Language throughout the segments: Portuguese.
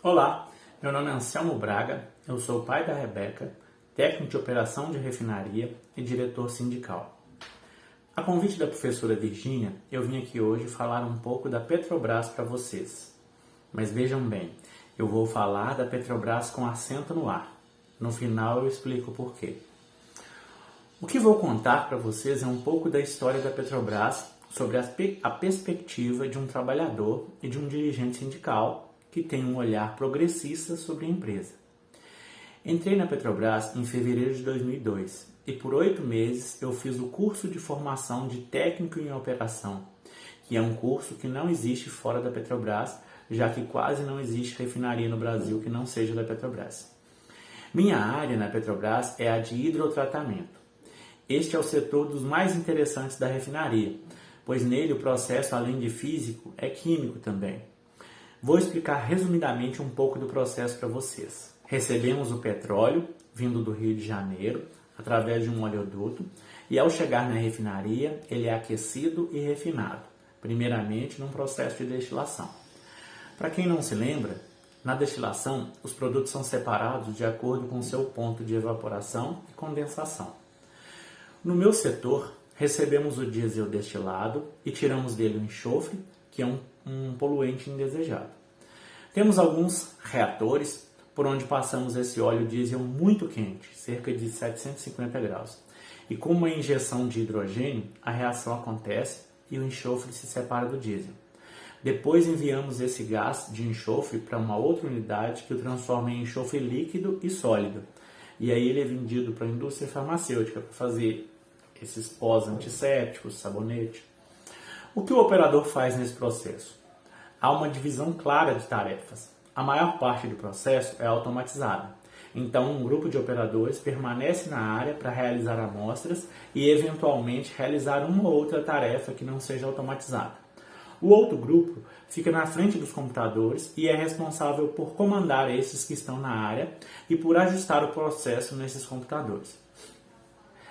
Olá, meu nome é Anselmo Braga, eu sou o pai da Rebeca, técnico de operação de refinaria e diretor sindical. A convite da professora Virgínia, eu vim aqui hoje falar um pouco da Petrobras para vocês. Mas vejam bem, eu vou falar da Petrobras com acento no ar. No final eu explico o porquê. O que vou contar para vocês é um pouco da história da Petrobras sobre a perspectiva de um trabalhador e de um dirigente sindical que tem um olhar progressista sobre a empresa. Entrei na Petrobras em fevereiro de 2002 e por 8 meses eu fiz o curso de formação de técnico em operação, que é um curso que não existe fora da Petrobras, já que quase não existe refinaria no Brasil que não seja da Petrobras. Minha área na Petrobras é a de hidrotratamento. Este é o setor dos mais interessantes da refinaria, pois nele o processo, além de físico, é químico também. Vou explicar resumidamente um pouco do processo para vocês. Recebemos o petróleo, vindo do Rio de Janeiro, através de um oleoduto, e ao chegar na refinaria, ele é aquecido e refinado, primeiramente num processo de destilação. Para quem não se lembra, na destilação, os produtos são separados de acordo com seu ponto de evaporação e condensação. No meu setor, recebemos o diesel destilado e tiramos dele o enxofre, que é um poluente indesejado. Temos alguns reatores por onde passamos esse óleo diesel muito quente, cerca de 750 graus. E com uma injeção de hidrogênio, a reação acontece e o enxofre se separa do diesel. Depois enviamos esse gás de enxofre para uma outra unidade que o transforma em enxofre líquido e sólido. E aí ele é vendido para a indústria farmacêutica para fazer esses pós antissépticos, sabonete. O que o operador faz nesse processo? Há uma divisão clara de tarefas. A maior parte do processo é automatizada. Então, um grupo de operadores permanece na área para realizar amostras e, eventualmente, realizar uma ou outra tarefa que não seja automatizada. O outro grupo fica na frente dos computadores e é responsável por comandar esses que estão na área e por ajustar o processo nesses computadores.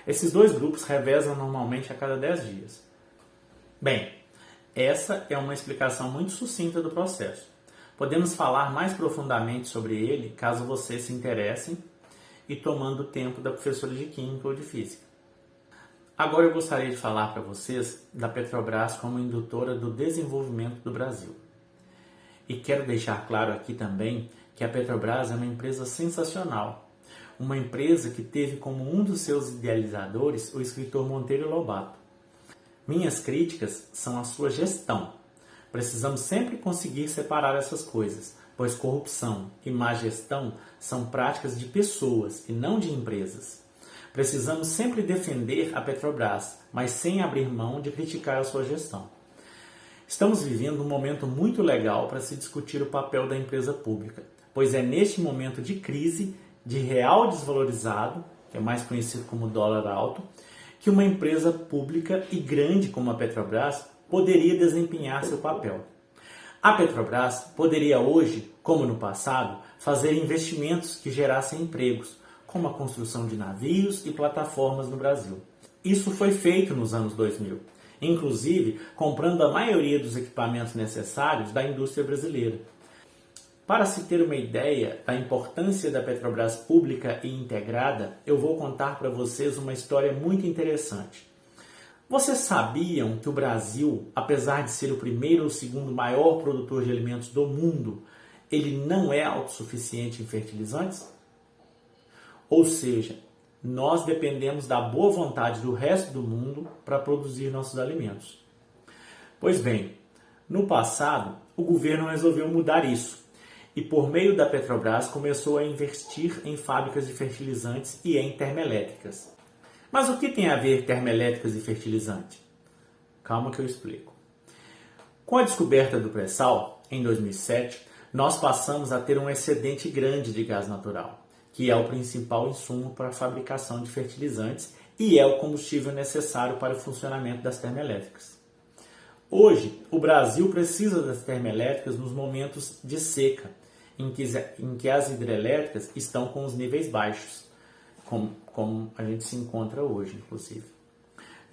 Esses dois grupos revezam normalmente a cada 10 dias. Bem, essa é uma explicação muito sucinta do processo. Podemos falar mais profundamente sobre ele caso vocês se interessem e tomando o tempo da professora de Química ou de Física. Agora eu gostaria de falar para vocês da Petrobras como indutora do desenvolvimento do Brasil. E quero deixar claro aqui também que a Petrobras é uma empresa sensacional. Uma empresa que teve como um dos seus idealizadores o escritor Monteiro Lobato. Minhas críticas são a sua gestão. Precisamos sempre conseguir separar essas coisas, pois corrupção e má gestão são práticas de pessoas e não de empresas. Precisamos sempre defender a Petrobras, mas sem abrir mão de criticar a sua gestão. Estamos vivendo um momento muito legal para se discutir o papel da empresa pública, pois é neste momento de crise, de real desvalorizado, que é mais conhecido como dólar alto, que uma empresa pública e grande como a Petrobras poderia desempenhar seu papel. A Petrobras poderia hoje, como no passado, fazer investimentos que gerassem empregos, como a construção de navios e plataformas no Brasil. Isso foi feito nos anos 2000, inclusive comprando a maioria dos equipamentos necessários da indústria brasileira. Para se ter uma ideia da importância da Petrobras pública e integrada, eu vou contar para vocês uma história muito interessante. Vocês sabiam que o Brasil, apesar de ser o primeiro ou segundo maior produtor de alimentos do mundo, ele não é autossuficiente em fertilizantes? Ou seja, nós dependemos da boa vontade do resto do mundo para produzir nossos alimentos. Pois bem, no passado, o governo resolveu mudar isso. E por meio da Petrobras começou a investir em fábricas de fertilizantes e em termoelétricas. Mas o que tem a ver termoelétricas e fertilizante? Calma que eu explico. Com a descoberta do pré-sal, em 2007, nós passamos a ter um excedente grande de gás natural, que é o principal insumo para a fabricação de fertilizantes e é o combustível necessário para o funcionamento das termoelétricas. Hoje, o Brasil precisa das termoelétricas nos momentos de seca, em que as hidrelétricas estão com os níveis baixos, como a gente se encontra hoje, inclusive.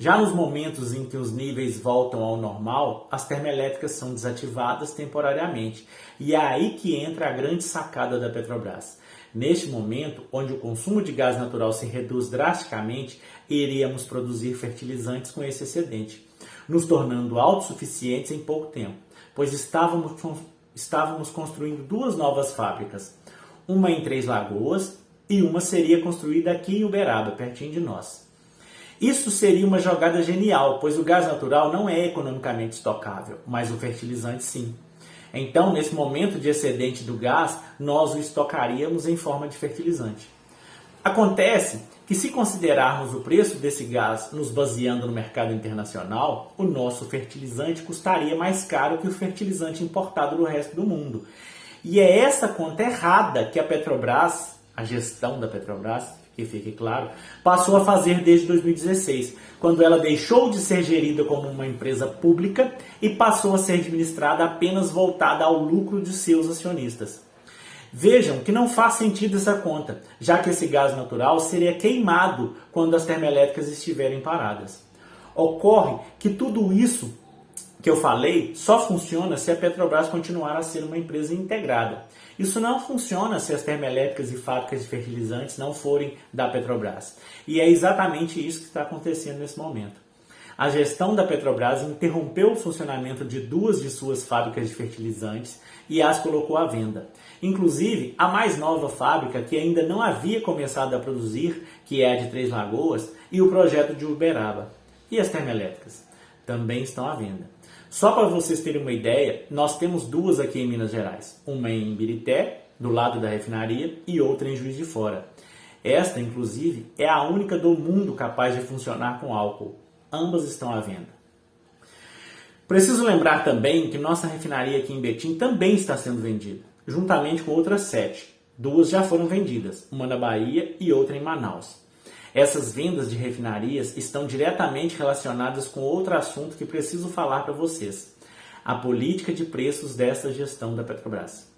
Já nos momentos em que os níveis voltam ao normal, as termoelétricas são desativadas temporariamente. E é aí que entra a grande sacada da Petrobras. Neste momento, onde o consumo de gás natural se reduz drasticamente, iríamos produzir fertilizantes com esse excedente, nos tornando autossuficientes em pouco tempo, pois estávamos construindo 2 novas fábricas, uma em Três Lagoas e uma seria construída aqui em Uberaba, pertinho de nós. Isso seria uma jogada genial, pois o gás natural não é economicamente estocável, mas o fertilizante sim. Então, nesse momento de excedente do gás, nós o estocaríamos em forma de fertilizante. Acontece que, se considerarmos o preço desse gás nos baseando no mercado internacional, o nosso fertilizante custaria mais caro que o fertilizante importado do resto do mundo. E é essa conta errada que a Petrobras, a gestão da Petrobras, que fique claro, passou a fazer desde 2016, quando ela deixou de ser gerida como uma empresa pública e passou a ser administrada apenas voltada ao lucro de seus acionistas. Vejam que não faz sentido essa conta, já que esse gás natural seria queimado quando as termoelétricas estiverem paradas. Ocorre que tudo isso que eu falei só funciona se a Petrobras continuar a ser uma empresa integrada. Isso não funciona se as termoelétricas e fábricas de fertilizantes não forem da Petrobras. E é exatamente isso que está acontecendo nesse momento. A gestão da Petrobras interrompeu o funcionamento de 2 de suas fábricas de fertilizantes e as colocou à venda. Inclusive, a mais nova fábrica, que ainda não havia começado a produzir, que é a de Três Lagoas, e o projeto de Uberaba. E as termoelétricas? Também estão à venda. Só para vocês terem uma ideia, nós temos 2 aqui em Minas Gerais. Uma em Ibirité, do lado da refinaria, e outra em Juiz de Fora. Esta, inclusive, é a única do mundo capaz de funcionar com álcool. Ambas estão à venda. Preciso lembrar também que nossa refinaria aqui em Betim também está sendo vendida, juntamente com outras 7. 2 já foram vendidas, uma na Bahia e outra em Manaus. Essas vendas de refinarias estão diretamente relacionadas com outro assunto que preciso falar para vocês: a política de preços dessa gestão da Petrobras.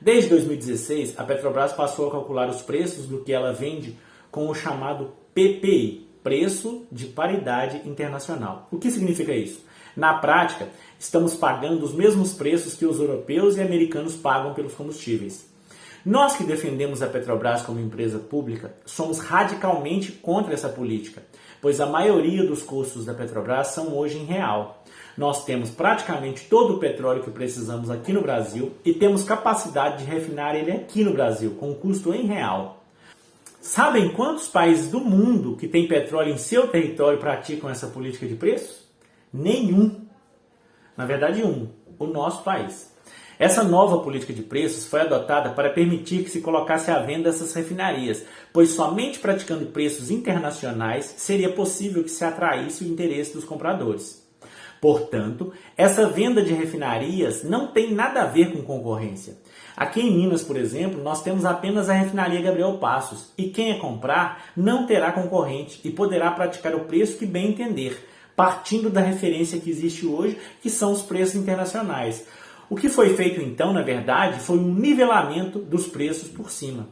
Desde 2016, a Petrobras passou a calcular os preços do que ela vende com o chamado PPI, Preço de Paridade Internacional. O que significa isso? Na prática, estamos pagando os mesmos preços que os europeus e americanos pagam pelos combustíveis. Nós que defendemos a Petrobras como empresa pública, somos radicalmente contra essa política, pois a maioria dos custos da Petrobras são hoje em real. Nós temos praticamente todo o petróleo que precisamos aqui no Brasil e temos capacidade de refinar ele aqui no Brasil, com custo em real. Sabem quantos países do mundo que têm petróleo em seu território praticam essa política de preços? Nenhum. Na verdade, o nosso país. Essa nova política de preços foi adotada para permitir que se colocasse à venda essas refinarias, pois somente praticando preços internacionais seria possível que se atraísse o interesse dos compradores. Portanto, essa venda de refinarias não tem nada a ver com concorrência. Aqui em Minas, por exemplo, nós temos apenas a refinaria Gabriel Passos, e quem a comprar não terá concorrente e poderá praticar o preço que bem entender, partindo da referência que existe hoje, que são os preços internacionais. O que foi feito então, na verdade, foi um nivelamento dos preços por cima.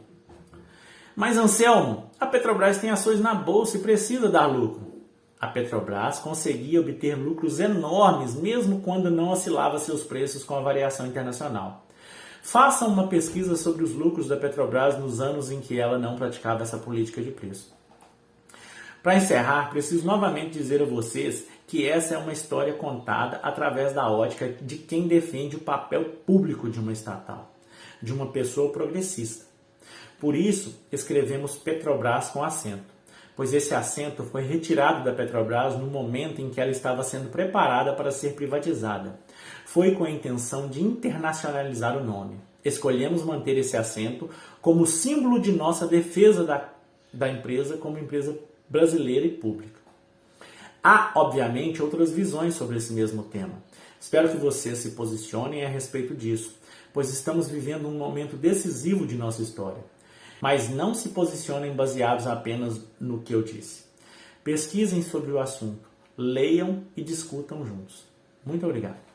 Mas, Anselmo, a Petrobras tem ações na bolsa e precisa dar lucro. A Petrobras conseguia obter lucros enormes, mesmo quando não oscilava seus preços com a variação internacional. Façam uma pesquisa sobre os lucros da Petrobras nos anos em que ela não praticava essa política de preço. Para encerrar, preciso novamente dizer a vocês que essa é uma história contada através da ótica de quem defende o papel público de uma estatal, de uma pessoa progressista. Por isso, escrevemos Petrobras com acento, pois esse acento foi retirado da Petrobras no momento em que ela estava sendo preparada para ser privatizada. Foi com a intenção de internacionalizar o nome. Escolhemos manter esse acento como símbolo de nossa defesa da empresa como empresa brasileira e pública. Há, obviamente, outras visões sobre esse mesmo tema. Espero que vocês se posicionem a respeito disso, pois estamos vivendo um momento decisivo de nossa história. Mas não se posicionem baseados apenas no que eu disse. Pesquisem sobre o assunto, leiam e discutam juntos. Muito obrigado.